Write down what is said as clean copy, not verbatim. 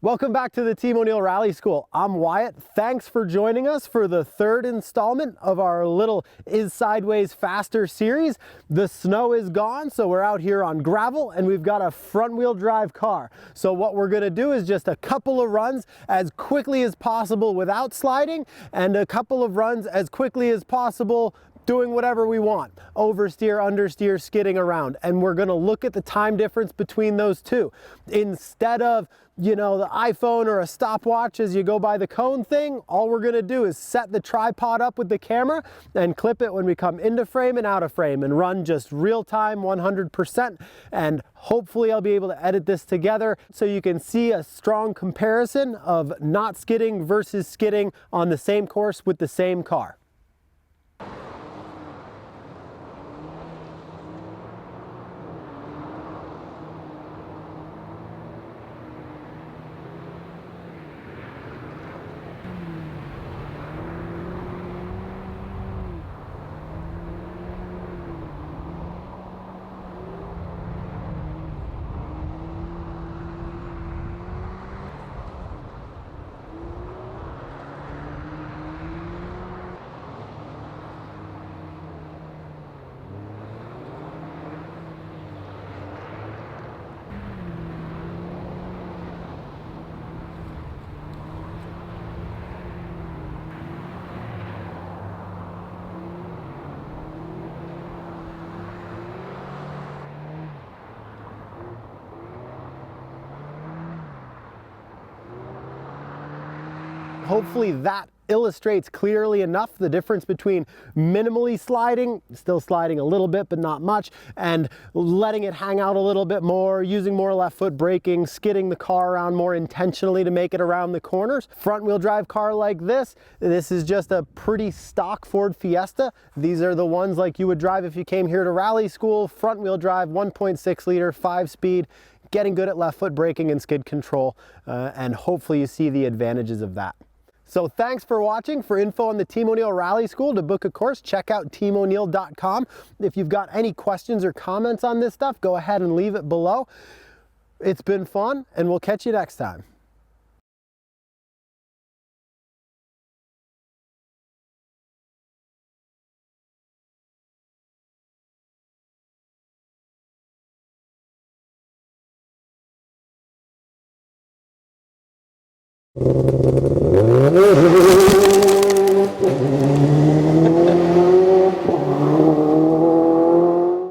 Welcome back to the Team O'Neill Rally School. I'm Wyatt. Thanks for joining us for the third installment of our little Is Sideways Faster series. The snow is gone, so we're out here on gravel and we've got a front wheel drive car. So what we're gonna do is just a couple of runs as quickly as possible without sliding and a couple of runs as quickly as possible doing whatever we want. Oversteer, understeer, skidding around. And we're gonna look at the time difference between those two. Instead of, the iPhone or a stopwatch as you go by the cone thing, all we're gonna do is set the tripod up with the camera and clip it when we come into frame and out of frame and run just real time 100%. And hopefully I'll be able to edit this together so you can see a strong comparison of not skidding versus skidding on the same course with the same car. Hopefully that illustrates clearly enough the difference between minimally sliding, still sliding a little bit but not much, and letting it hang out a little bit more, using more left foot braking, skidding the car around more intentionally to make it around the corners. Front wheel drive car like this is just a pretty stock Ford Fiesta. These are the ones like you would drive if you came here to rally school. Front wheel drive, 1.6 liter, 5-speed, getting good at left foot braking and skid control, and hopefully you see the advantages of that. So thanks for watching. For info on the Team O'Neill Rally School, to book a course, check out teamo'neill.com. If you've got any questions or comments on this stuff, go ahead and leave it below. It's been fun, and we'll catch you next time.